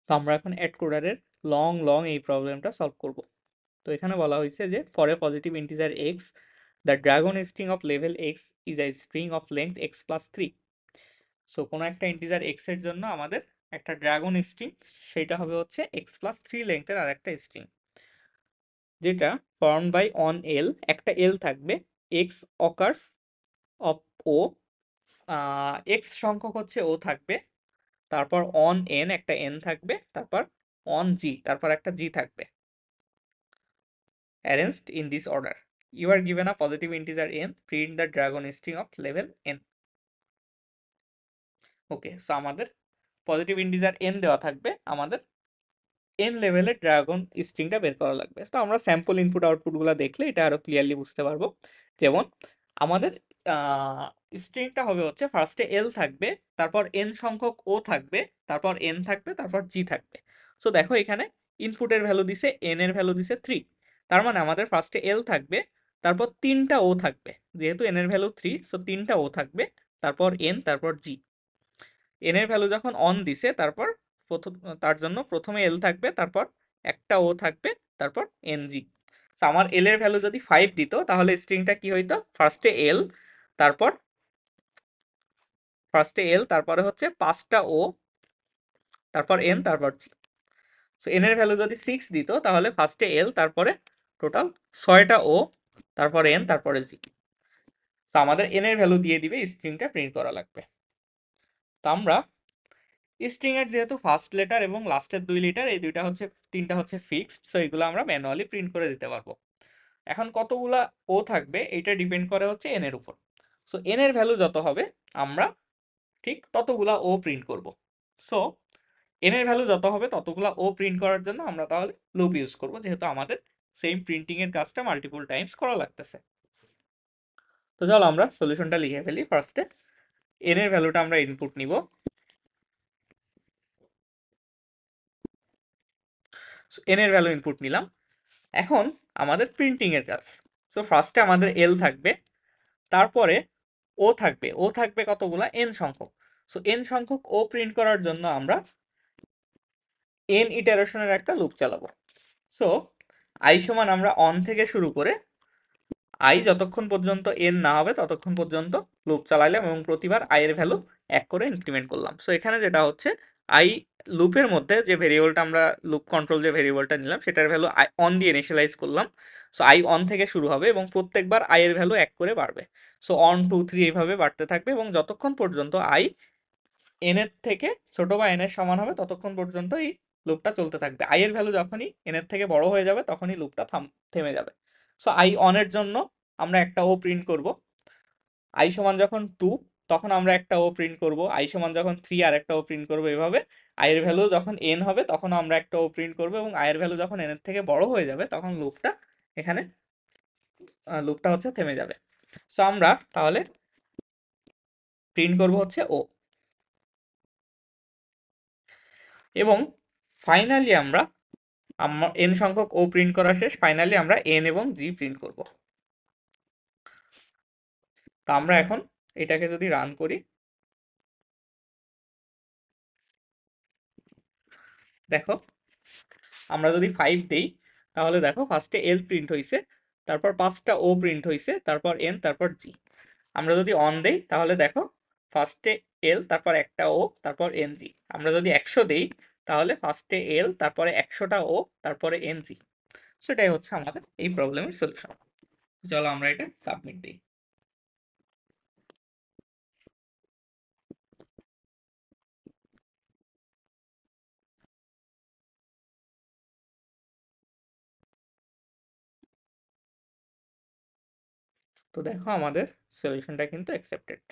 তো আমরা এখন অ্যাড কোডারের লং এই প্রবলেমটা সলভ করব। তো এখানে বলা হয়েছে যে for a positive integer x the dragon string of level x is a string of length x plus three. So কোনো একটা ইন্টিজার এক্স এর জন্য আমাদের একটা ড্রাগন স্ট্রিং, সেটা হবে হচ্ছে এক্স প্লাস থ্রি লেন্থের আর একটা স্ট্রিং, যেটা ফর্ম বাই অন এল, একটা এল থাকবে, X occurs of O, X সংখ্যক হচ্ছে ও থাকবে, তারপর অন এন একটা এন থাকবে, তারপর অন জি তারপর একটা জি থাকবে, arranged in this order. You are given a positive integer n, print the dragon string of level n. Okay, so আমাদের পজিটিভ ইন্টিজার n দেওয়া থাকবে, আমাদের n লেভেলের ড্রাগন স্ট্রিংটা বের করা লাগবে। তো আমরা স্যাম্পল ইনপুট আউটপুটগুলো দেখলে এটা আরো ক্লিয়ারলি বুঝতে পারবো। যেমন আমাদের স্ট্রিংটা হবে হচ্ছে ফার্স্টে এল থাকবে, তারপর n সংখ্যক ও থাকবে, তারপর n থাকবে, তারপর জি থাকবে। সো দেখো এখানে ইনপুটের ভ্যালু দিছে, n এর ভ্যালু দিছে 3, তার মানে আমাদের ফার্স্টে এল থাকবে, তারপর তিনটা ও থাকবে, যেহেতু n এর ভ্যালু 3 সো তিনটা ও থাকবে, তারপর n তারপর জি। n এর ভ্যালু যখন অন দিছে তারপর প্রথম, তার জন্য প্রথমে এল থাকবে, তারপর একটা ও থাকবে, তারপর এনজি। আমার এল এর ভ্যালু যদি 5 দিত তাহলে স্ট্রিংটা কি হইতো, ফার্স্টে এল, তারপর তারপরে হচ্ছে পাঁচটা ও, তারপর এন, তারপর জি। সো এন এর ভ্যালু যদি 6 দিত তাহলে ফার্স্টে এল, তারপরে টোটাল 6টা ও, তারপর এন, তারপরে জি। তো আমাদের এন এর ভ্যালু দিয়ে দিবে, স্ট্রিংটা প্রিন্ট করা লাগবে। তো আমরা স্ট্রিং এর যেহেতু ফার্স্ট লেটার এবং লাস্টের 2 লেটার, এই তিনটা হচ্ছে ফিক্সড, সো এগুলো আমরা ম্যানুয়ালি প্রিন্ট করে দিতে পারবো। এখন কতগুলা ও থাকবে এটা ডিপেন্ড করে হচ্ছে এন এর উপর। সো এন এর ভ্যালু যত হবে আমরা ঠিক ততগুলা ও প্রিন্ট করব। সো এন এর ভ্যালু যত হবে ততগুলা ও প্রিন্ট করার জন্য আমরা তাহলে লুপ ইউজ করব, যেহেতু আমাদের সেম প্রিন্টিং এর কাজটা মাল্টিপল টাইমস করা লাগতেছে। তো চলো আমরা সলিউশনটা লিখে ফেলি। ফার্স্টে এন এর ভ্যালুটা আমরা ইনপুট নিব, এন এর ভ্যালু ইনপুট নিলাম। এখন আমাদের প্রিন্টিং এর কাজ। সো ফার্স্টে আমাদের এল থাকবে, তারপরে ও থাকবে কতগুলা, এন সংখ্যক। সো এন সংখ্যক ও প্রিন্ট করার জন্য আমরা এন ইটারেশনের একটা লুপ চালাবো। সো আই সমান আমরা অন থেকে শুরু করে আই যতক্ষণ পর্যন্ত এন না হবে ততক্ষণ পর্যন্ত লুপ চালাইলাম এবং প্রতিবার আই এর ভ্যালু 1 করে ইনক্রিমেন্ট করলাম। সো এখানে যেটা হচ্ছে, আই লুপের মধ্যে যে ভেরিয়েবলটা আমরা লুপ কন্ট্রোল যে ভেরিয়েবলটা নিলাম সেটার ভ্যালু আই অন দিয়ে ইনিশিয়ালাইজ করলাম। সো আই অন থেকে শুরু হবে এবং প্রত্যেকবার আই এর ভ্যালু 1 করে বাড়বে। সো অন 2 3 এইভাবে বাড়তে থাকবে এবং যতক্ষণ পর্যন্ত আই এন এর থেকে ছোট বা এন এর সমান হবে ততক্ষণ পর্যন্ত এই লুপটা চলতে থাকবে। আই এর ভ্যালু যখনই এন এর থেকে বড় হয়ে যাবে তখনই লুপটা থেমে যাবে। সো আই অন এর জন্য আমরা একটা ও প্রিন্ট করব, আই সমান যখন 2 তখন আমরা একটা ও প্রিন্ট করব, আই সমান যখন 3 আর একটা ও প্রিন্ট করব। এভাবে আই এর ভ্যালু যখন এন হবে তখন আমরা একটা ও প্রিন্ট করব এবং আই এর ভ্যালু যখন এন এর থেকে বড় হয়ে যাবে তখন এখানে লুপটা হচ্ছে থেমে যাবে। সো আমরা তাহলে প্রিন্ট করব হচ্ছে ও, এবং ফাইনালি আমরা এন সংখ্যক ও প্রিন্ট করা শেষ, ফাইনালি আমরা এন এবং জি প্রিন্ট করব। তো আমরা এখন এটাকে যদি রান করি, দেখো আমরা যদি 5 দেই তাহলে দেখো ফার্স্টে এল প্রিন্ট হইছে, তারপর 5টা ও প্রিন্ট হইছে, তারপর এন, তারপর জি। আমরা যদি অন দেই তাহলে দেখো ফার্স্টে এল, তারপর একটা ও, তারপর এন জি। আমরা যদি 100 দেই তাহলে ফার্স্টে এল, তারপরে 100টা ও, তারপরে এন জি। সেটাই হচ্ছে আমাদের এই প্রবলেমের সলিউশন। চলো আমরা এটা সাবমিট দিই। তো দেখো আমাদের সলিউশনটা কিন্তু অ্যাকসেপ্টেড।